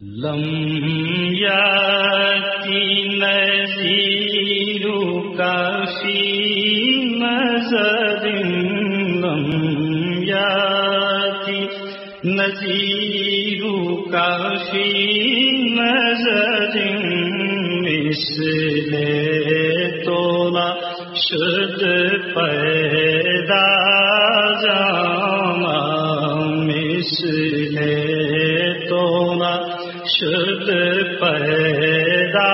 لم یاتی نذیر کا فی نظر لم یاتی نذیر کا فی نظر مثل تو نہ شد پیدا جانا مثل تو نہ شد پیدا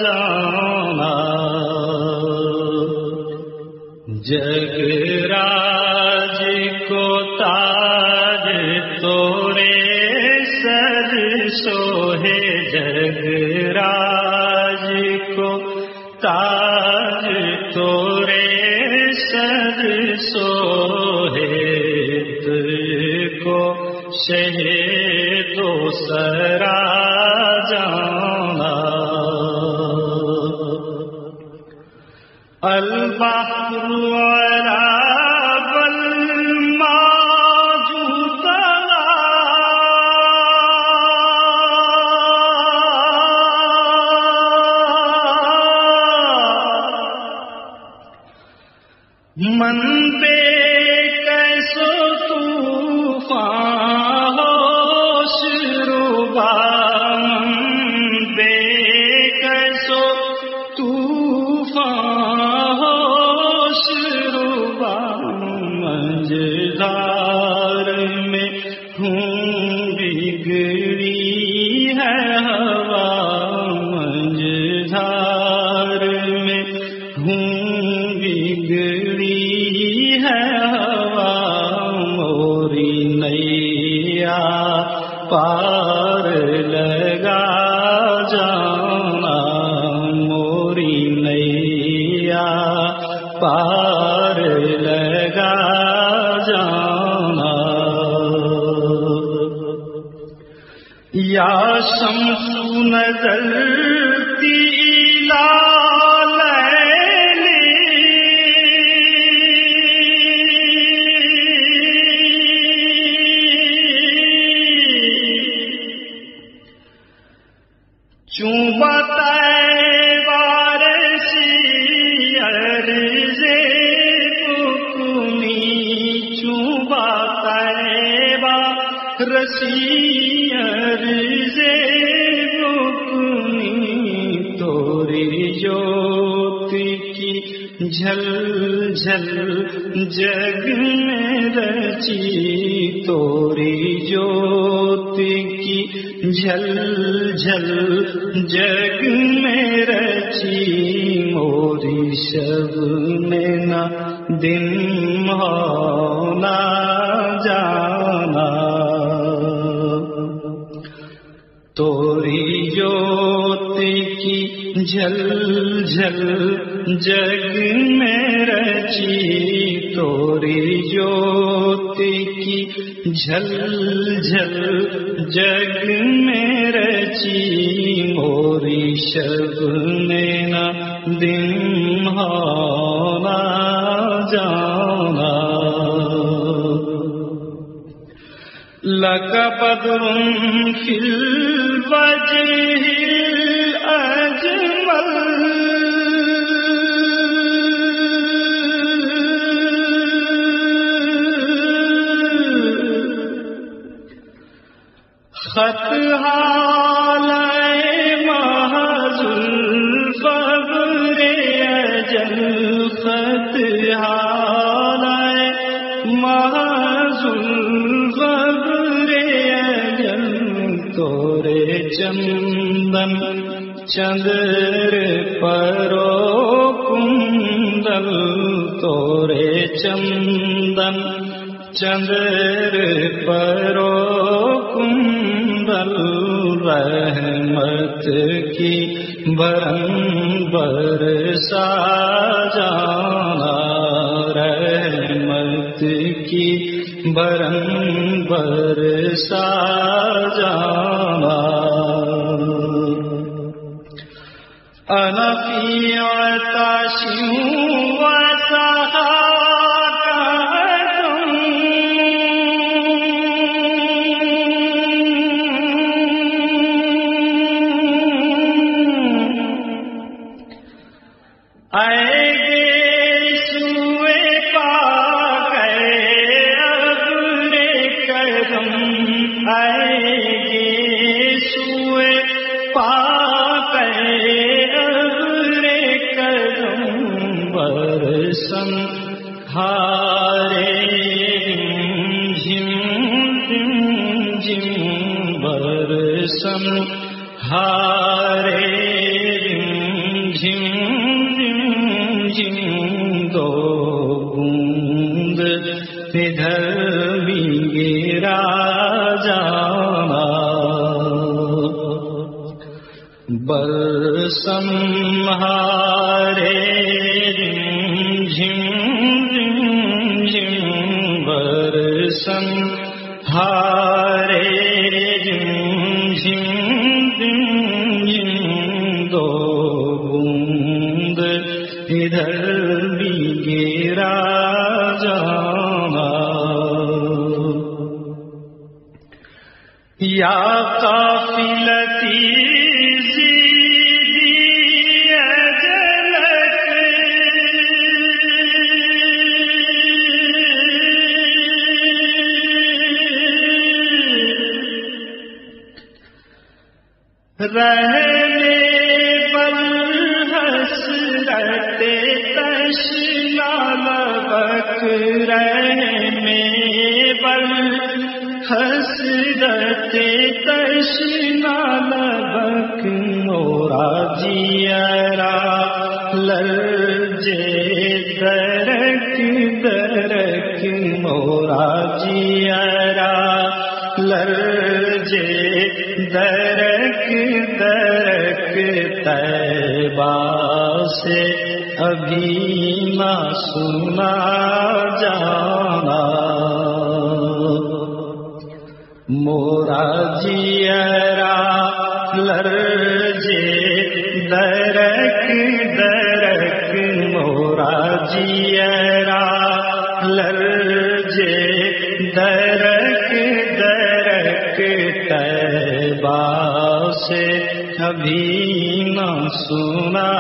جانا جگ راج کو تاج توڑے سر سوہے جگ راج کو تاج توڑے سر سوہے تجھ کو شہید و سرا جانا البحر علی بالماء من پہ کیسو طوفان ہوش روبا من پہ کیسو طوفان ہوش روبا منجدار میں ہوں بگڑی ہے ہوا منجدار میں ہوں بگڑی ہے ہوا موری نیا پار لگا جانا موری نیا پار لگا جانا یا شمس نظرتی چون بار سی عرض بکنی چون بار سی عرض بکنی توری جوت کی جھل جھل جگ میں رچی توری جوت کی جھل جھل جگ میں رچی موری شب میں نہ دن ہونا جانا توری جوت کی جھل جھل جگ میں رچی توری جوت کی جھل جھل جگ میں رچی موری شب میں نہ دن ہونا جانا لک بدر فی الوجہ الاجمل خط حالے محض الفبر اجل خط حالے محض الفبر اجل تورے چندن چندر پرو کندل تورے چندن چندر پرو کندل رحمت کی برن برسا جانا رحمت کی برن برسا جانا انا فی عطش و ابر کرم برسم ہارے جھم جھم برسم ہارے جھم جھم دو بوند ادھر بھی گرا جانا برسم ہارے جھم جھم برسم ہارے جھم جھم دو بوند ادھر بھی گرا جانا یا قافلتی رہنے پر حسرت تشنا لبک رہنے پر حسرت تشنا لبک مورا جیرا لرجے درک درک مورا جیرا لرجے درک درک طیبہ سے ابھی نہ سنا جانا مورا جیرا لرجے درک درک مورا جیرا لرجے درک درک طیبہ سے ابھی نہ سنا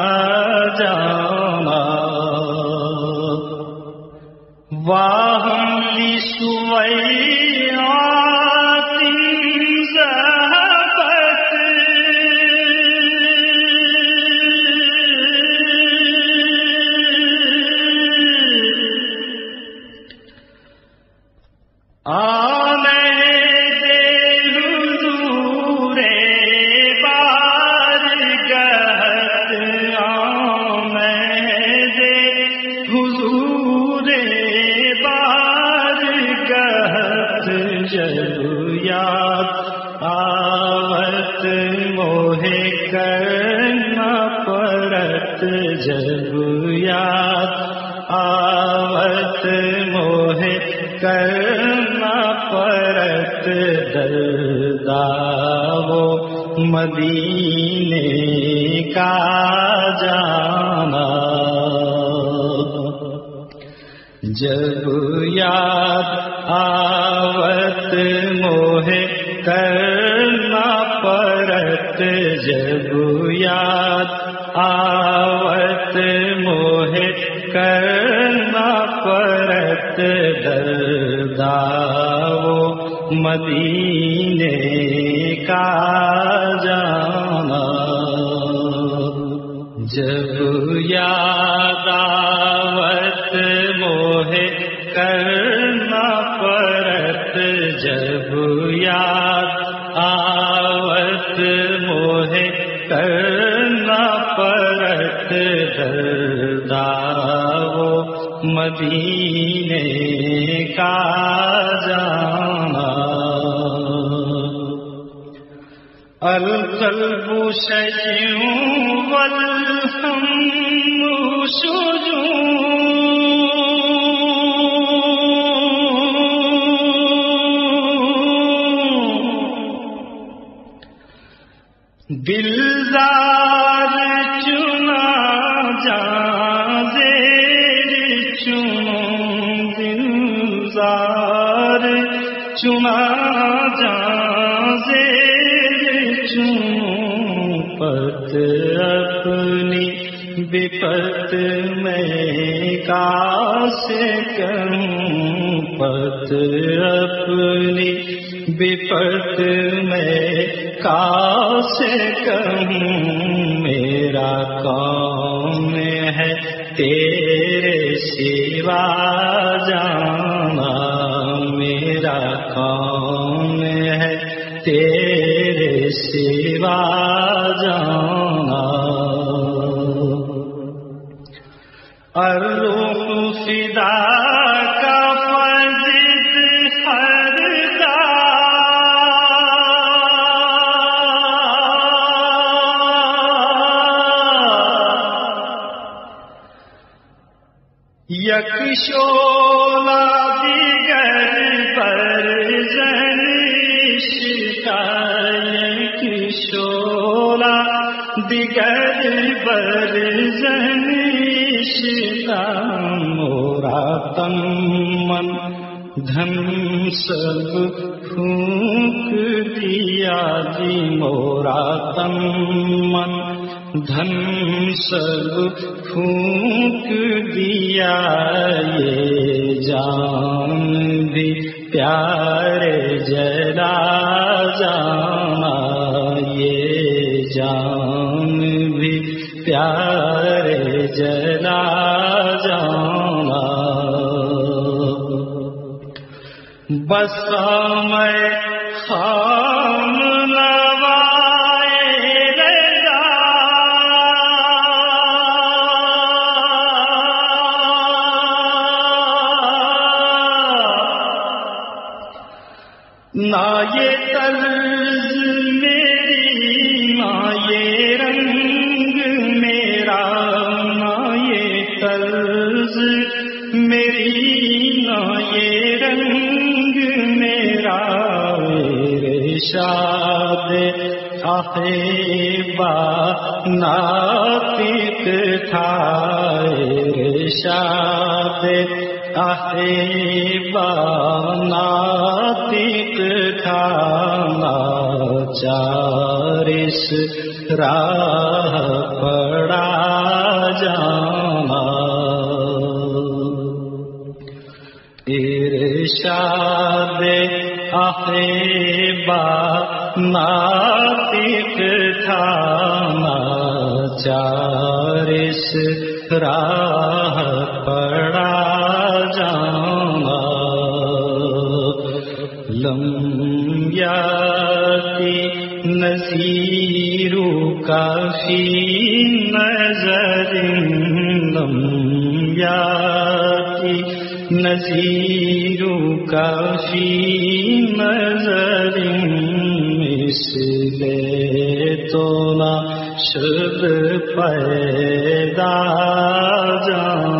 جانا واہم لسویعات ذهبت جب یاد آوت موہے کرنا پرت جب یاد آوت موہے کرنا پرت درداو مدینے کا جانا جب یاد آوت موہے کرنا پرت جب یاد آوت موہے کرنا پرت درداو مدینے کا جانا جب یاد آوت موہے کرنا پرت جب یاد آوت موہے کرنا پرت درداو مدینے کا جانا القلب شجع والهم دلزار چنا جان زیر چنوں دلزار چنا جان زیر چنوں پت اپنی بپت میں کاسے کروں پت اپنی بپت میں کیسے کہوں میرا کون ہے تیرے سوا جانا، میرا کون ہے تیرے سوا جانا۔ الروح فدا کا فضل فردا، یک شعلہ دیگر پر زنشتا، یک شعلہ دیگر پر زنشتا، مورا تن من دھن سب پھونک دیا جی، مورا تن من دھن سب پھونک دیا، یہ جان بھی پیارے جلا جانا، یہ جان بھی پیارے جلا جانا۔ بس میں خام نوائے رضا، نہ یہ طرز میری، نہ یہ رنگ میرا، نہ یہ طرز میری، نہ یہ رنگ میرا، ارشاد احبا ناطق تھا، ارشاد احبا ناطق تھا، ناچار اس راہ پڑا جانا، ارشاد احبا ناطق تھا، ناچار اس راہ پڑا جانا۔ لم یاتی نذیر کا فی نظر، لم یاتی نذیر کا فی نظر، مثل تو نہ شد پیدا جان۔